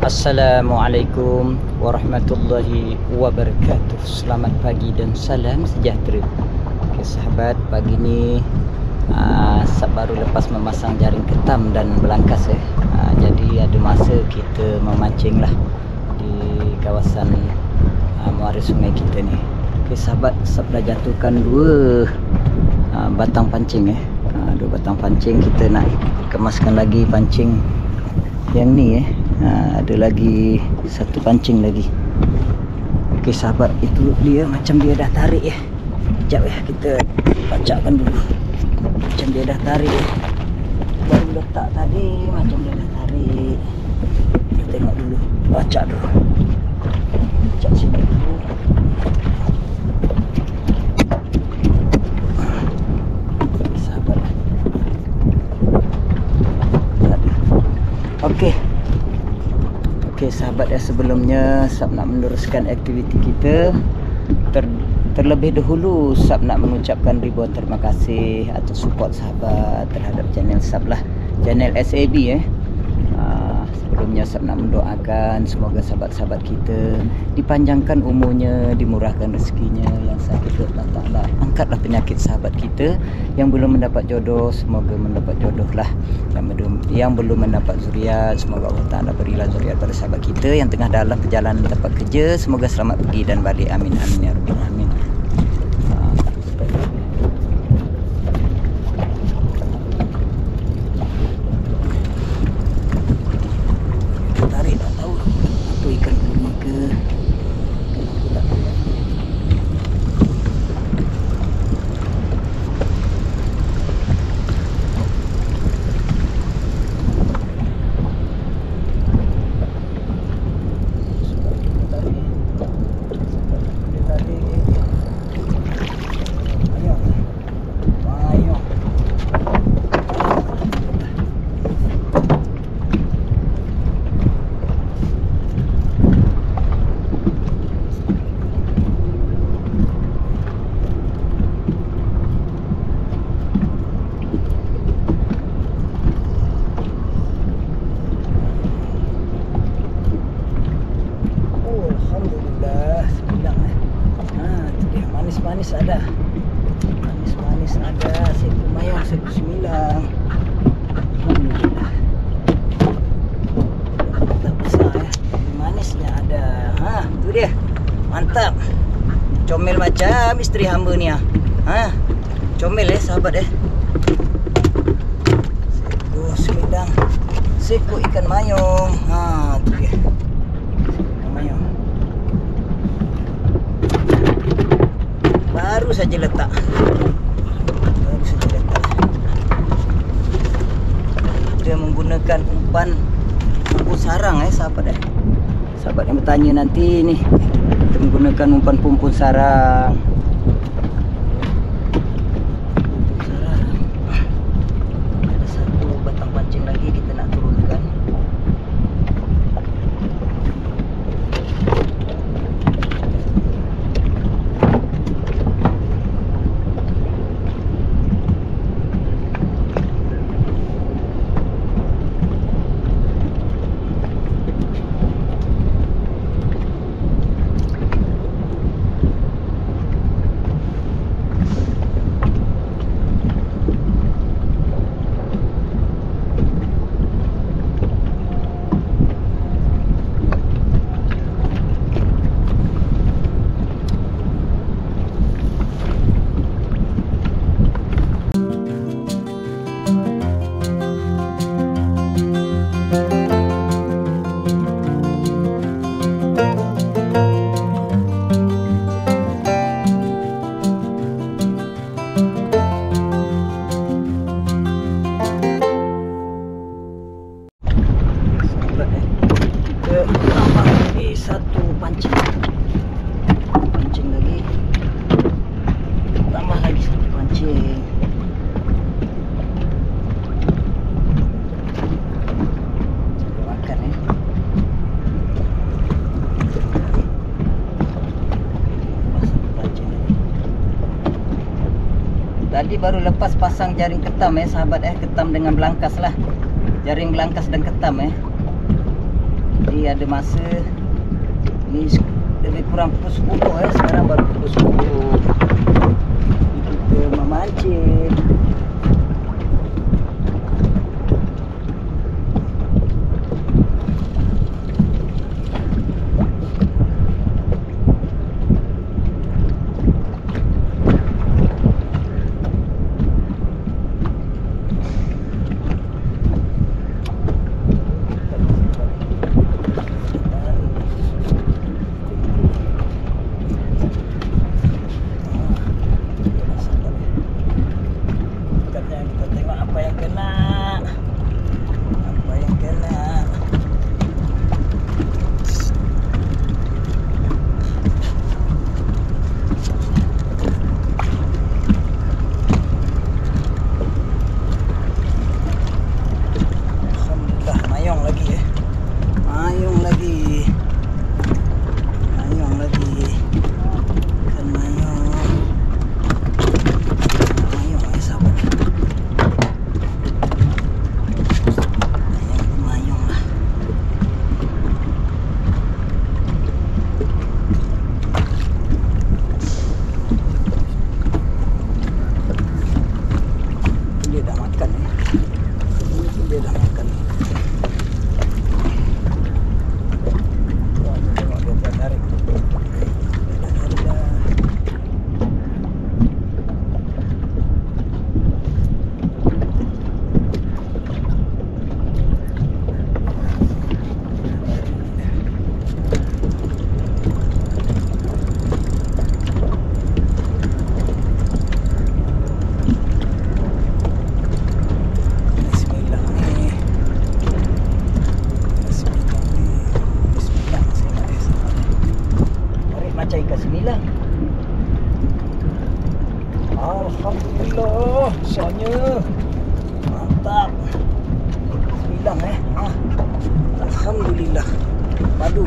Assalamualaikum warahmatullahi wabarakatuh. Selamat pagi dan salam sejahtera. Okay, sahabat, pagi ni Sab baru lepas memasang jaring ketam dan belangkas jadi ada masa kita memancing lah di kawasan muara sungai kita ni. Okay, sahabat, Sab dah jatuhkan dua batang pancing dua batang pancing. Kita nak kemaskan lagi pancing yang ni ada lagi satu pancing lagi. Okey sahabat, itu dia macam dia dah tarik Sekejap kita bacakan dulu. Macam dia dah tarik baru letak tadi, macam dia dah tarik. Kita tengok dulu, baca dulu. Baca sini dulu. Sahabat. Okey. Okey sahabat, sebelumnya Sab nak meneruskan aktiviti kita. Terlebih dahulu Sab nak mengucapkan ribuan terima kasih atas support sahabat terhadap channel Sab lah, channel SAB Sebelumnya Sab nak mendoakan semoga sahabat-sahabat kita dipanjangkan umurnya, dimurahkan rezekinya. Yang sakit Allah Ta'ala angkatlah penyakit sahabat kita. Yang belum mendapat jodoh, semoga mendapat jodoh lah. Yang belum mendapat zuriat, semoga Allah Ta'ala berilah zuriat pada sahabat kita. Yang tengah dalam perjalanan tempat kerja, semoga selamat pergi dan balik. Amin amin ya rabbal alamin. Manis ada, manis ada. Seekor mayang, seekor semilang. Alhamdulillah. Tak besar manisnya ada. Itu dia. Mantap. Comel macam isteri hamba ni comel sahabat Seekor semilang, seekor ikan mayung. Itu dia. Baru saja letak. Dia menggunakan umpan pumpun sarang sahabat Sahabat yang bertanya nanti ni, kita menggunakan umpan pumpun sarang. Ada satu batang pancing lagi kita nak turunkan. Tadi baru lepas pasang jaring ketam sahabat ketam dengan belangkas lah. Jaring belangkas dan ketam Jadi ada masa ni lebih kurang pukul 10 sekarang baru pukul 10. Kita memancing. Alhamdulillah, soalnya mantap. Sembilan Alhamdulillah. Padu.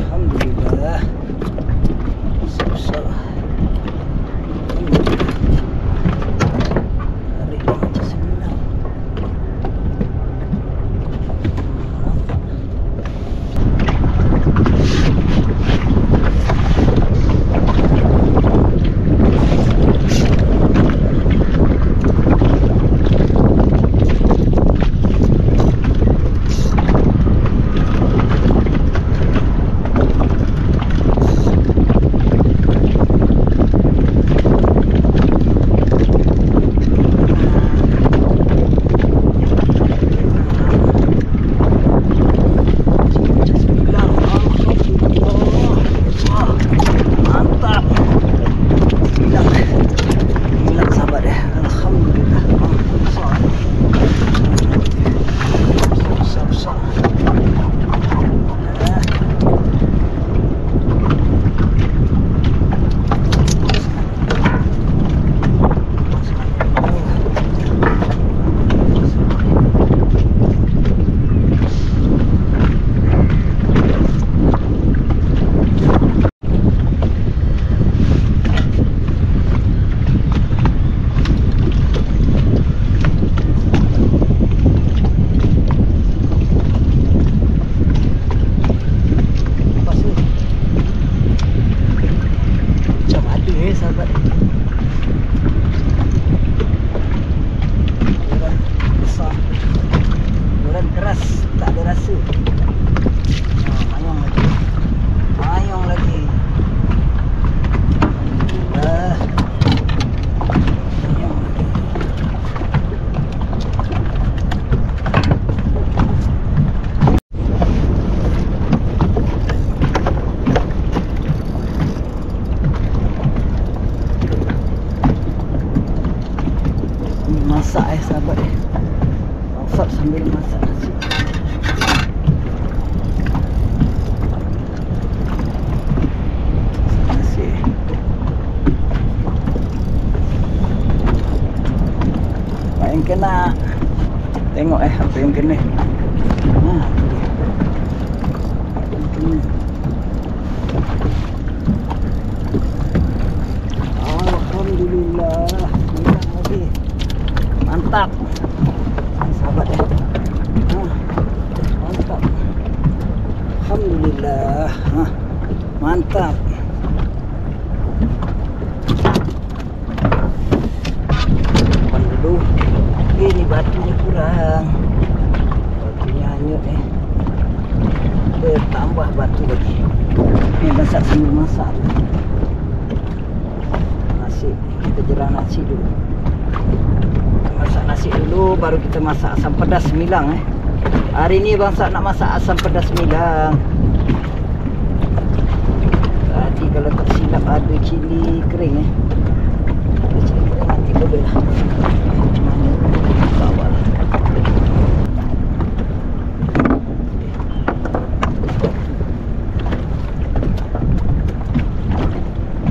Alhamdulillah. Besar. Tarik macam sembilan. Sahabat, uran besar, uran keras, tak ada rasa. Mayong lagi, mayong lagi. Alhamdulillah, mayong lagi. Masak sahabat, masak sambil masak nasi. Nasi. Apa yang kena? Tengok apa yang kena. Nah, apa yang kena? Alhamdulillah. Mantap sahabat mantap. batunya kurang. Batunya hanyut bertambah batu lagi. Ini masak sambil masak. Nasi, kita jerah nasi dulu. Kita masak nasi dulu, baru kita masak asam pedas milang. Hari ni bangsa nak masak asam pedas milang. Tadi kalau tak silap ada cili kering ada cili kering nanti boleh lah. Macam mana bawa lah.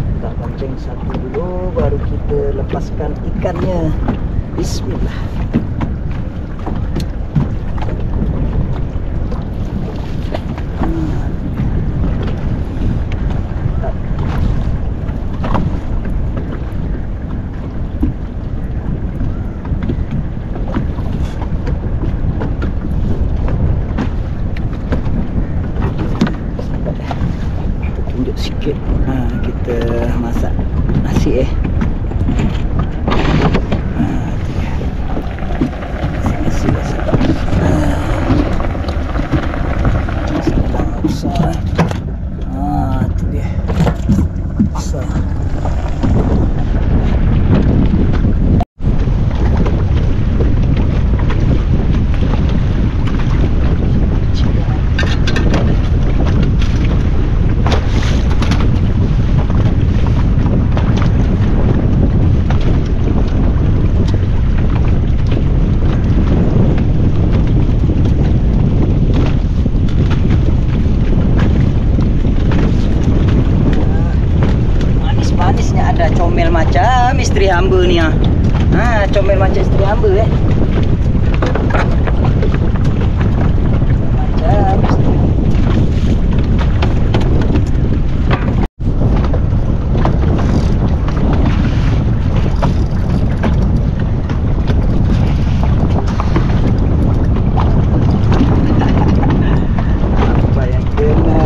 Kita pancing satu dulu, baru kita lepaskan ikannya. Bismillah. Sikit kita masak nasi nasi masak besar tu dia besar. Comel macam isteri hamba ni comel macam isteri hamba macam isteri. Apa yang kena?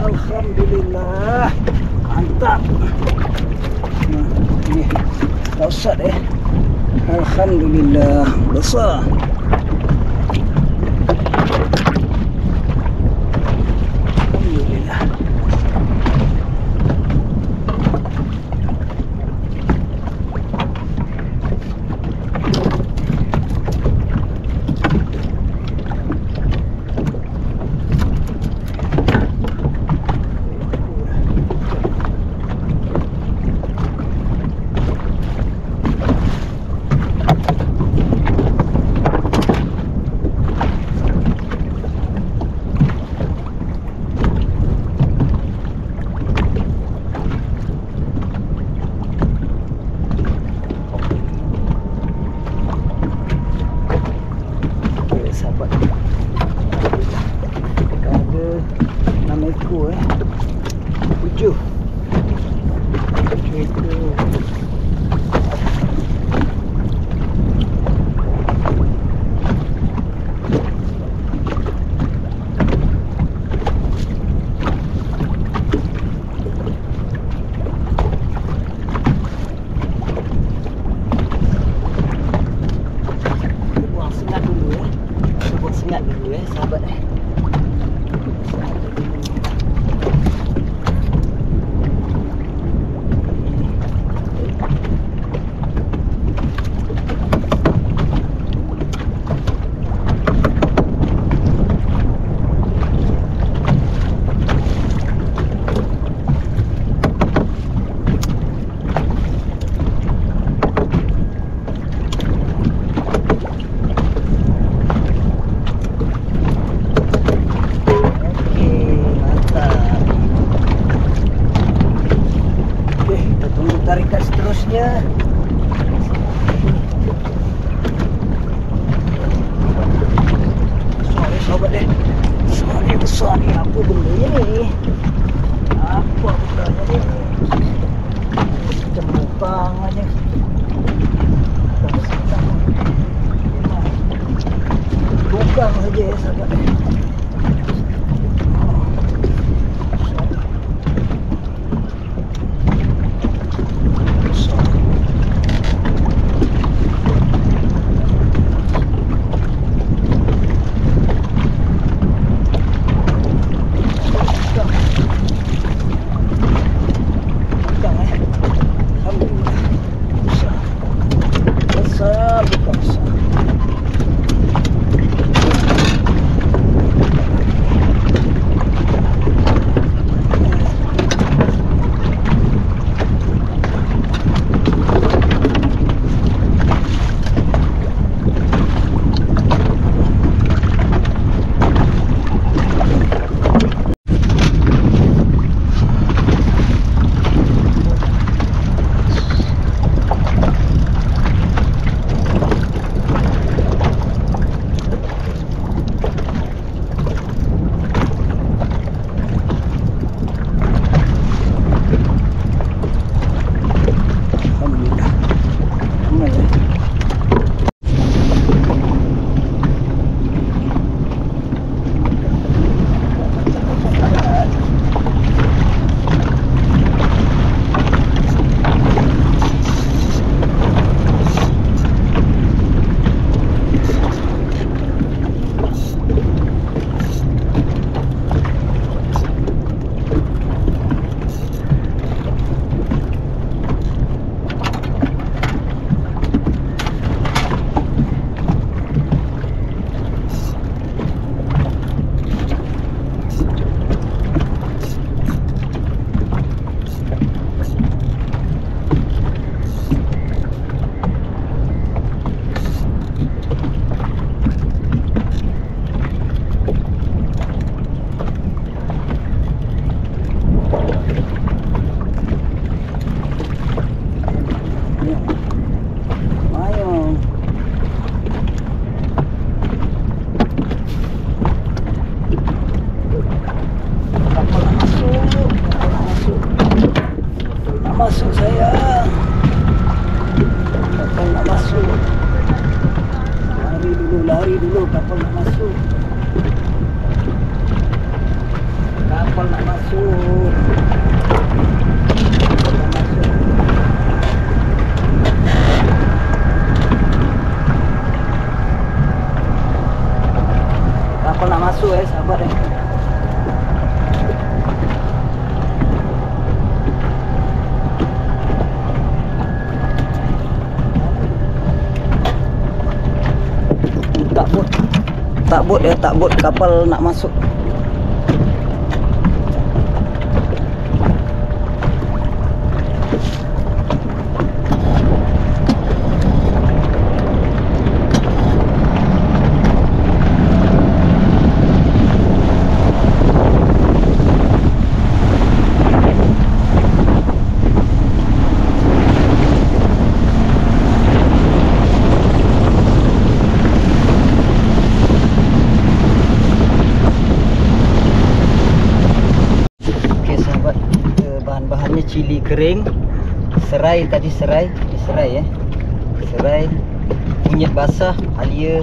Alhamdulillah, mantap. Ni tausat Alhamdulillah, besar. Alhamdulillah. sahabat. Tarikan seterusnya. Sorry sobat deh. Sorry besar ni. Apa benda ni? Apa bendanya ni? Cembutang aja. Tukang saja ya sahabat deh. Masuk sayang. Kapal nak masuk. Lari dulu kapal nak masuk. Kapal nak masuk. Kapal nak masuk sahabat tak bot kapal nak masuk. Bahan-bahannya cili kering, serai tadi serai, serai, kunyit basah, halia,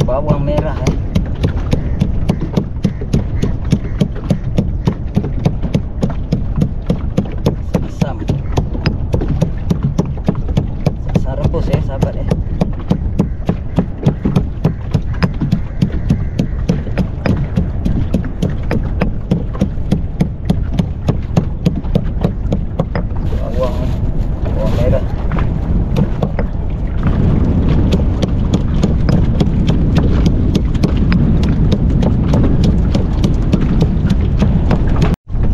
bawang merah asam rebus sahabat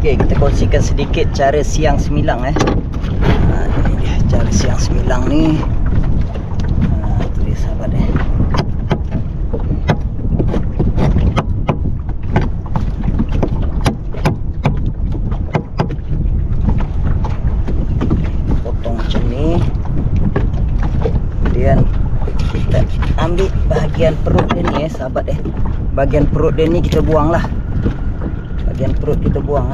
Okey, kita kongsikan sedikit cara siang semilang ini dia cara siang semilang ni. Tu dia sahabat potong macam ni. Kemudian kita ambil bahagian perut dia ni sahabat bahagian perut dia ni kita buang lah. Bahagian perut kita buang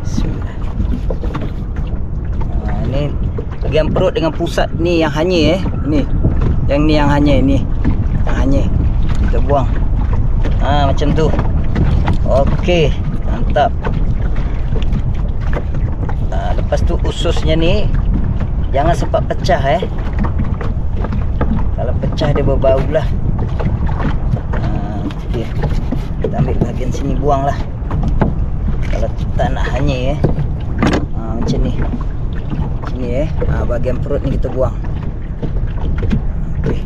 Bismillah. Ni bahagian perut dengan pusat ni yang hanyir ni. Yang ni yang hanyir ni. Yang hanyir. Kita buang. Macam tu. Okey, mantap. Lepas tu ususnya ni jangan sempat pecah Kalau pecah dia berbau lah. Dia. Kita ambil bahagian sini buang lah. Kalau tak nak hanyir macam ni. Sini bahagian perut ni kita buang. Okey.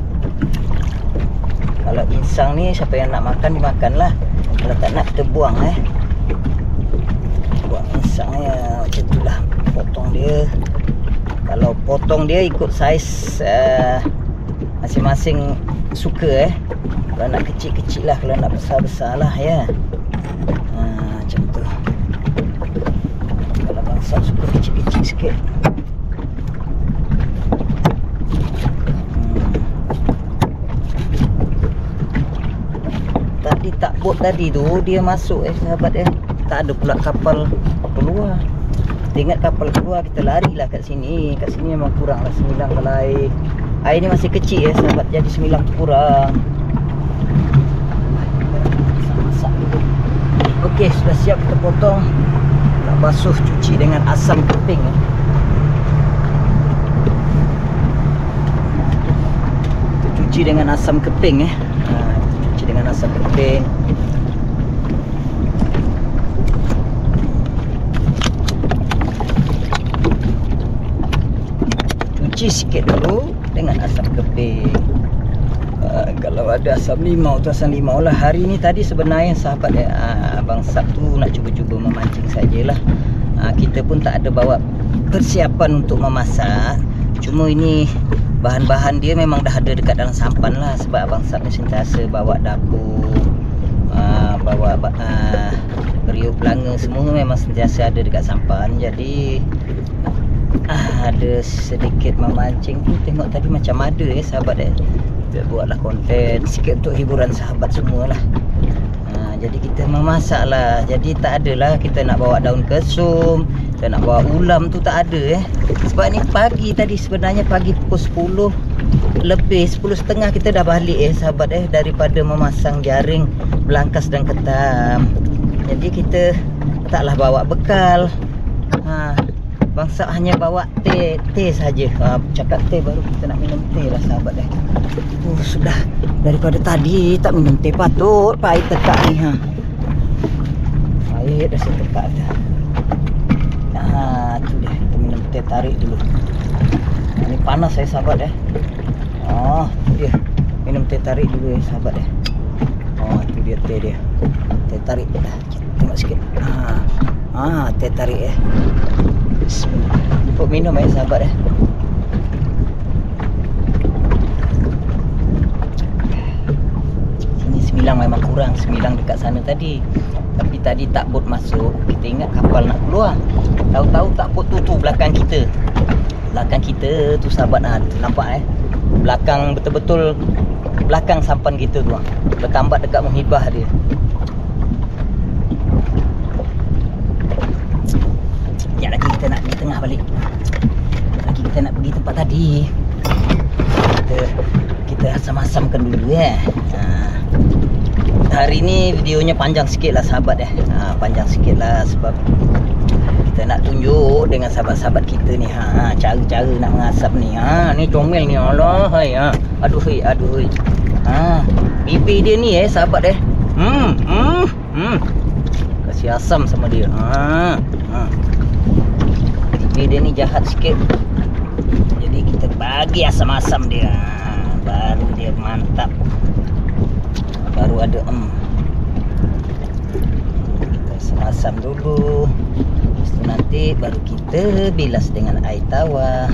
Kalau insang ni siapa yang nak makan dimakan lah. Kalau tak nak kita buang buang insang macam tu lah. Potong dia. Kalau potong dia ikut saiz masing-masing suka Kalau nak kecil-kecil lah, kalau nak besar-besar lah macam tu. Kalau bangsa suka kecil-kecil sikit. Tadi takbut tadi tu dia masuk sahabat tak ada pula kapal keluar. Kita ingat kapal keluar, kita larilah kat sini. Kat sini memang kurang lah semilang kalau air ni masih kecil sahabat, jadi semilang tu kurang. Okey, sudah siap kita potong. Nak basuh, cuci dengan asam keping Kita cuci dengan asam keping cuci dengan asam keping. Cuci sikit dulu dengan asam keping. Kalau ada asam limau tu asam limau lah. Hari ni tadi sebenarnya sahabat Abang Sab tu nak cuba-cuba memancing sajalah. Kita pun tak ada bawa persiapan untuk memasak. Cuma ini bahan-bahan dia memang dah ada dekat dalam sampan lah. Sebab Abang Sab ni sentiasa bawa dapur, bawa periuk pelanga, semua memang sentiasa ada dekat sampan. Jadi ada sedikit memancing tu. Tengok tadi macam ada sahabat kita buatlah konten sikit untuk hiburan sahabat semualah. Jadi kita memasak lah. Jadi tak adalah kita nak bawa daun kesum, kita nak bawa ulam tu tak ada Sebab ni pagi tadi, sebenarnya pagi pukul 10 lebih, 10.30 kita dah balik sahabat daripada memasang jaring, belangkas dan ketam. Jadi kita taklah bawa bekal. Bangsa hanya bawa teh saja. Cakap teh baru kita nak minum teh lah sahabat sudah daripada tadi tak minum teh, patut pahit tekak ni pahit dah saya tekak dah. Tu dia, kita minum teh tarik dulu. Ni panas sahabat tu dia, minum teh tarik dulu sahabat tu dia teh dia, teh tarik dah. Tengok sikit. Teh tarik Bismillah. Minum sahabat Sini semilang memang kurang. Semilang dekat sana tadi. Tapi tadi takbut masuk, kita ingat kapal nak keluar. Tahu-tahu takbut tu belakang kita. Belakang kita tu sahabat nampak belakang, betul-betul belakang sampan kita tu bertambat dekat Muhibah dia. Sekejap lagi kita nak pergi tengah balik. Lagi kita nak pergi tempat tadi. Kita asam-asamkan dulu Hari ni videonya panjang sikit lah sahabat panjang sikit lah sebab kita nak tunjuk dengan sahabat-sahabat kita ni cara-cara nak mengasap ni. Ni comel ni, Allah hai. Aduh. Pipi dia ni sahabat kasih asam sama dia. Pipi dia ni jahat sikit. Jadi kita bagi asam-asam dia. Baru dia mantap. Baru ada kita asam dulu. Lepas itu nanti baru kita bilas dengan air tawar.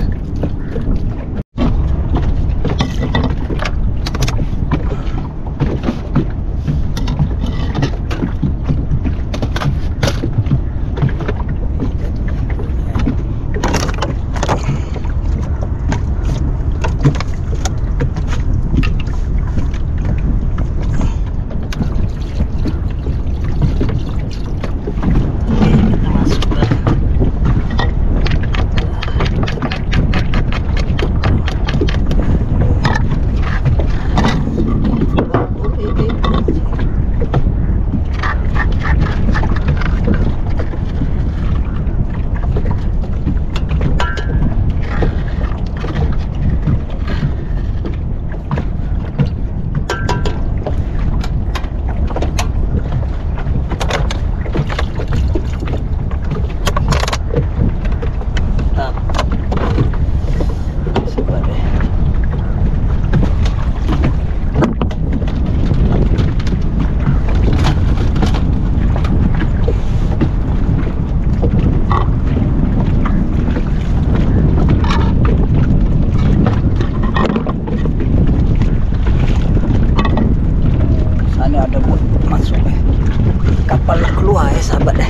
Kapal nak keluar sahabat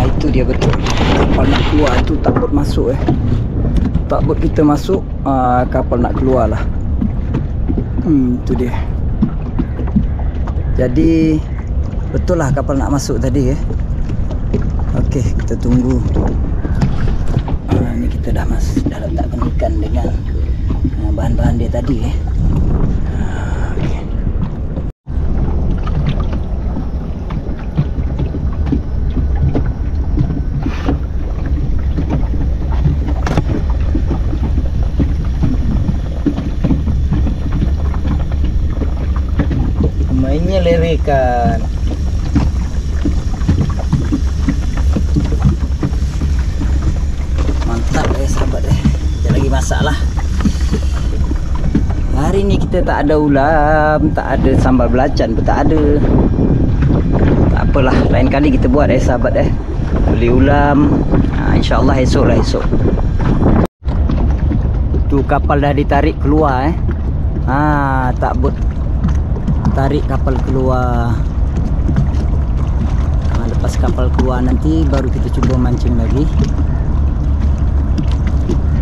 itu dia betul. Kapal nak keluar itu takut masuk takut kita masuk, kapal nak keluar lah. Itu dia. Jadi betul lah kapal nak masuk tadi Okey, kita tunggu. Ni kita dah letakkan ikan dengan bahan-bahan dia tadi mainnya lerikan. Mantap sahabat Kita lagi masak lah. Hari ni kita tak ada ulam, tak ada sambal belacan pun tak ada. Tak apalah, lain kali kita buat sahabat beli ulam. InsyaAllah esok lah esok. Tu kapal dah ditarik keluar tak but tarik kapal keluar. Lepas kapal keluar nanti baru kita cuba mancing lagi.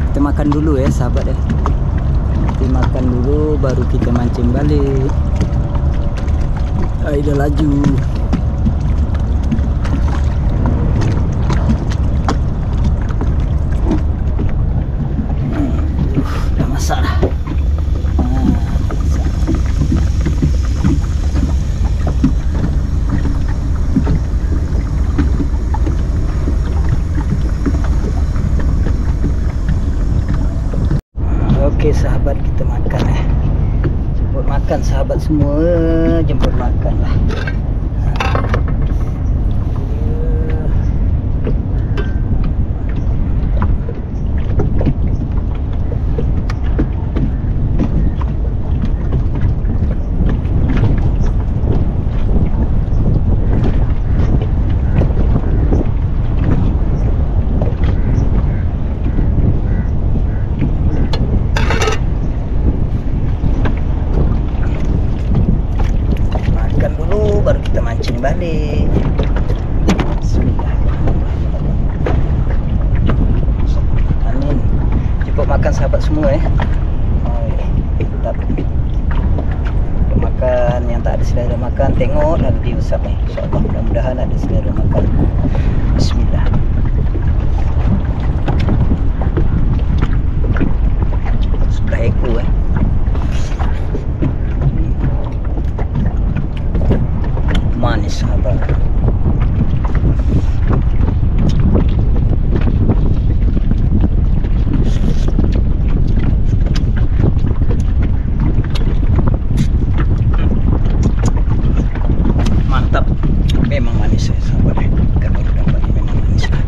Kita makan dulu sahabat Nanti makan dulu baru kita mancing balik. Air dah laju. Dah masak dah. Okey sahabat, kita makan jemput makan sahabat semua, jemput makan lah. Baru kita mancing balik. Bismillahirrahmanirrahim. Amin. Jemput makan sahabat semua Mantap. Jemput makan yang tak ada selera makan, tengok ada diusap InsyaAllah, mudah-mudahan ada selera makan. Bismillah. Sebelah ekor manis sahabat. Mantap. Memang manis sahabat Ikan baru dapat ni memang manis lah.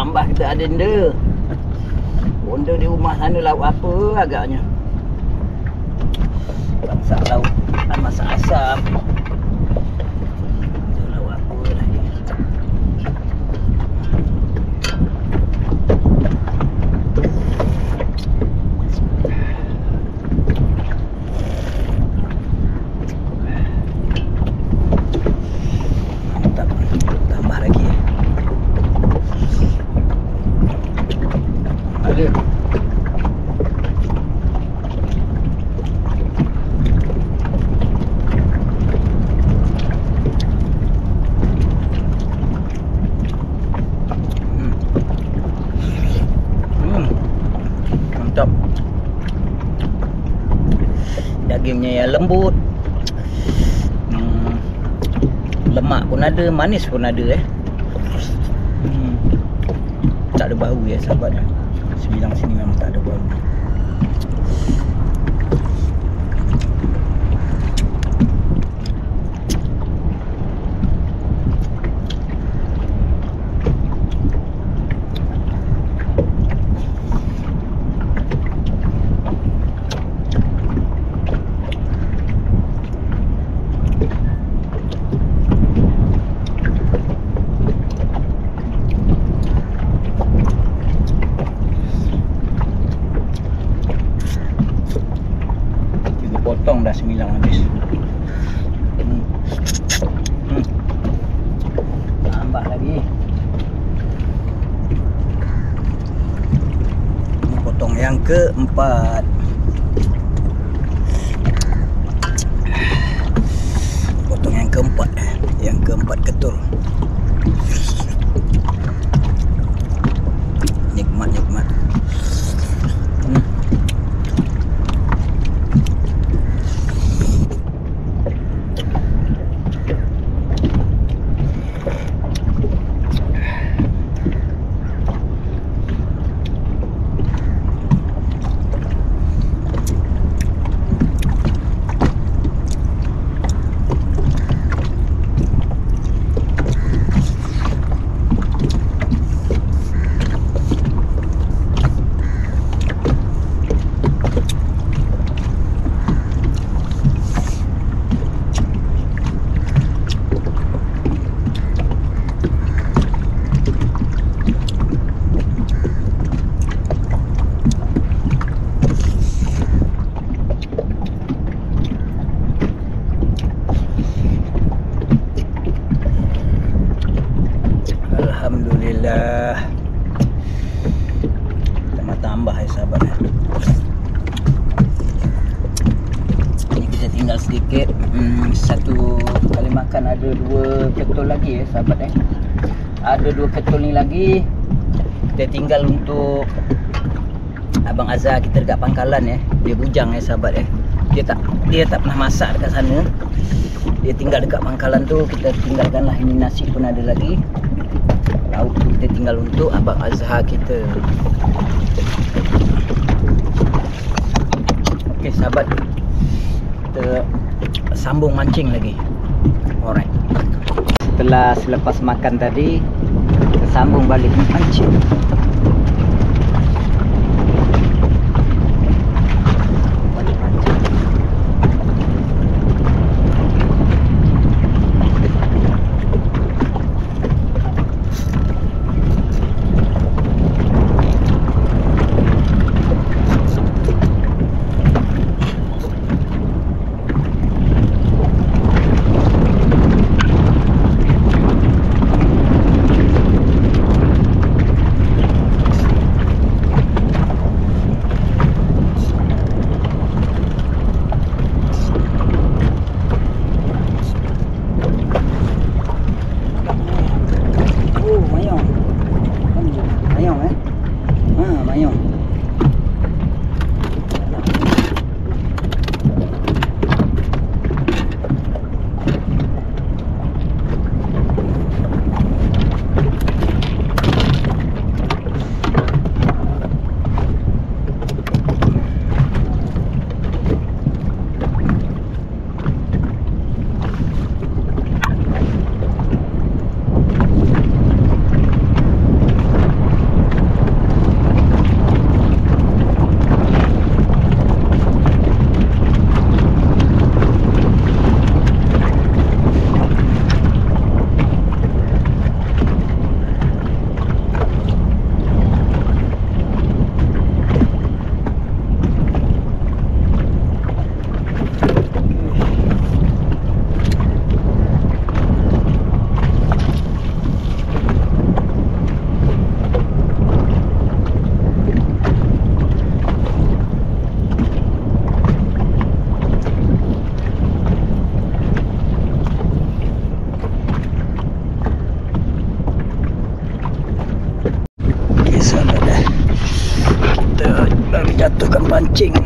tambah kita ada benda. Benda di rumah sana lauk apa agaknya. Masak lauk, masak asam. Lauk apa lagi? Mantap. Tambah lagi. Ada. Mantap. Dagingnya yang lembut. Lemak pun ada, manis pun ada Tak ada bau ya sahabat ya. Sebilang sini memang tak ada bau. Potong dah semilang habis. Tambah lagi. Ini potong yang keempat. Potong yang keempat. Yang keempat ketul. Nikmat. Alhamdulillah. Tambah ya sahabat. Ini kita tinggal sedikit. Satu kali makan ada 2 ketul lagi ya sahabat Ada 2 ketul ni lagi. Kita tinggal untuk Abang Azhar kita dekat pangkalan Dia bujang sahabat Dia tak pernah masak dekat sana. Dia tinggal dekat pangkalan tu. Kita tinggalkanlah. Ini nasi pun ada lagi. Lauk tu kita tinggal untuk Abang Azhar kita. Okey sahabat, kita sambung mancing lagi. Alright. Selepas makan tadi, kita sambung balik mancing. jatuhkan pancing.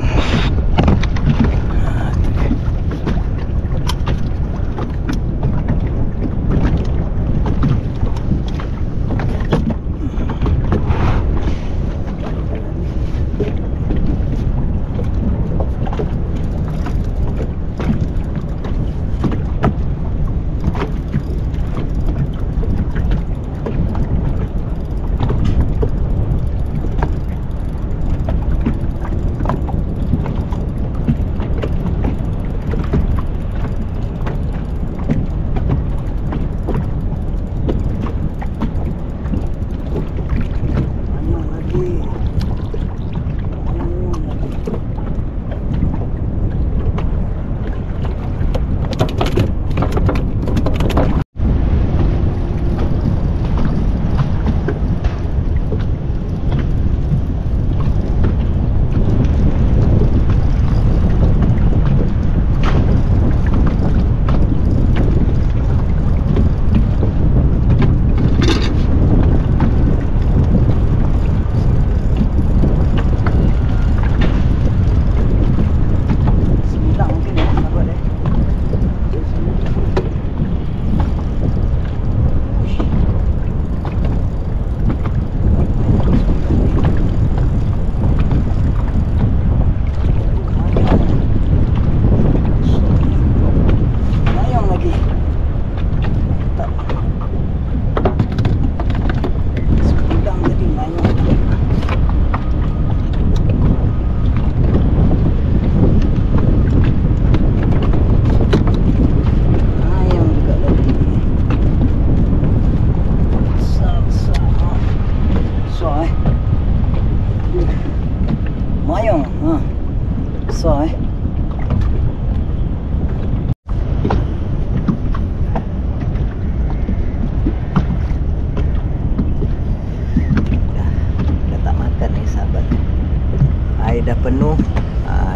Dah penuh,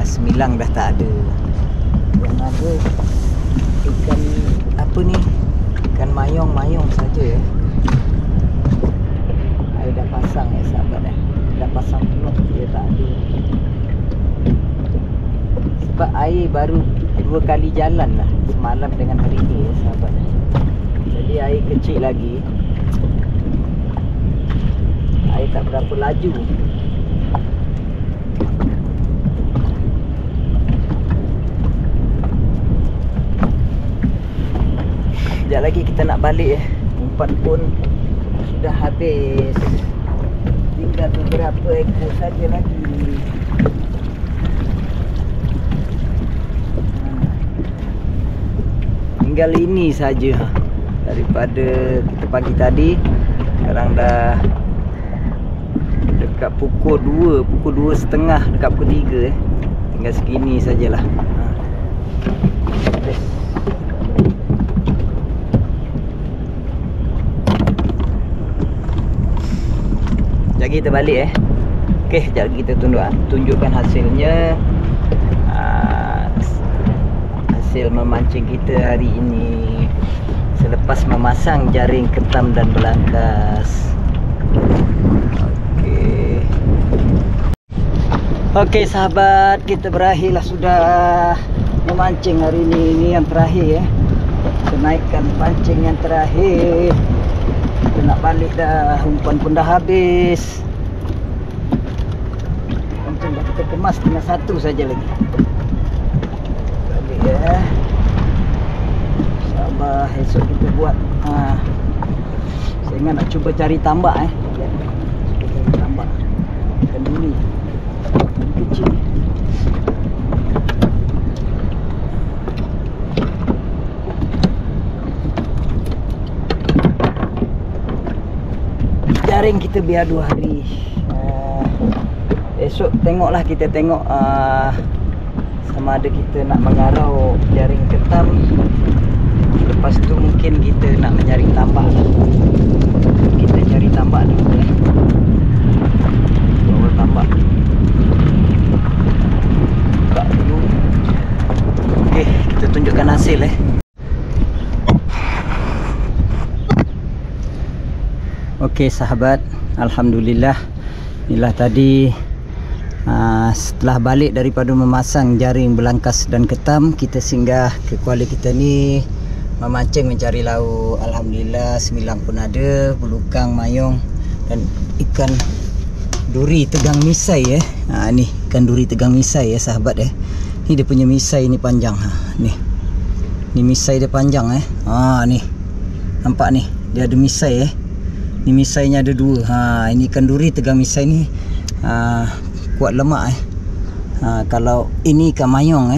semilang dah tak ada. Yang ada ikan apa ni, ikan mayong saja. Air dah pasang sahabat dah pasang penuh, dia tak ada. Sebab air baru 2 kali jalan lah, semalam dengan hari ni sahabat. Jadi air kecil lagi, air tak berapa laju. Sekejap lagi kita nak balik. Umpan pun sudah habis, tinggal beberapa ekor saja lagi. Tinggal ini saja daripada kita pagi tadi. Sekarang dah dekat pukul 2.30, dekat pukul 3. Tinggal segini sajalah. Lagi kita balik Okey, sekejap lagi kita tunjukkan hasilnya. Hasil memancing kita hari ini selepas memasang jaring ketam dan belangkas. Okey sahabat, kita berakhirlah sudah memancing hari ini. Ini yang terakhir kita naikkan pancing yang terakhir. Kita nak balik dah, umpan pun dah habis. Pancing dah kita kemas, tinggal 1 saja lagi. Balik InsyaAllah esok kita buat. Saya ingat nak cuba cari tambak Cuba cari tambak ikan duli kecil. Jaring kita biar 2 hari. Esok tengoklah, kita tengok sama ada kita nak mengarau jaring ketam. Lepas tu mungkin kita nak mencari tambak. Kita cari tambak dulu bawa tambak. Buka dulu. Okey, kita tunjukkan hasil Okey sahabat, alhamdulillah. Inilah tadi Setelah balik daripada memasang jaring belangkas dan ketam, kita singgah ke kuala kita ni memancing mencari lauk. Alhamdulillah, semilang pun ada, belukang, mayong dan ikan duri tegang misai ni ikan duri tegang misai sahabat Ni dia punya misai ni panjang ni misai dia panjang ni nampak ni, dia ada misai ni misainya ada dua. Ini ikan duri tegang misai ni kuat lemak kalau ini ikan mayong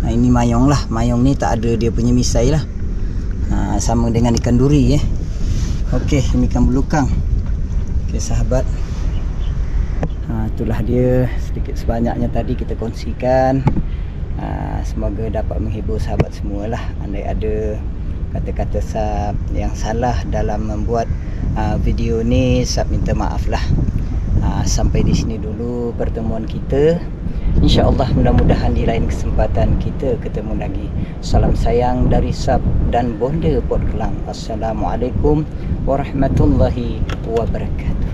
ini mayong lah. Mayong ni tak ada dia punya misai lah, sama dengan ikan duri Okey, ini ikan belukang. Okey sahabat, itulah dia sedikit sebanyaknya tadi kita kongsikan. Semoga dapat menghibur sahabat semualah. Andai ada kata-kata yang salah dalam membuat video ni, Sab minta maaf lah. Sampai di sini dulu pertemuan kita. InsyaAllah mudah-mudahan di lain kesempatan kita ketemu lagi. Salam sayang dari Sab dan Bonda Port Klang. Assalamualaikum warahmatullahi wabarakatuh.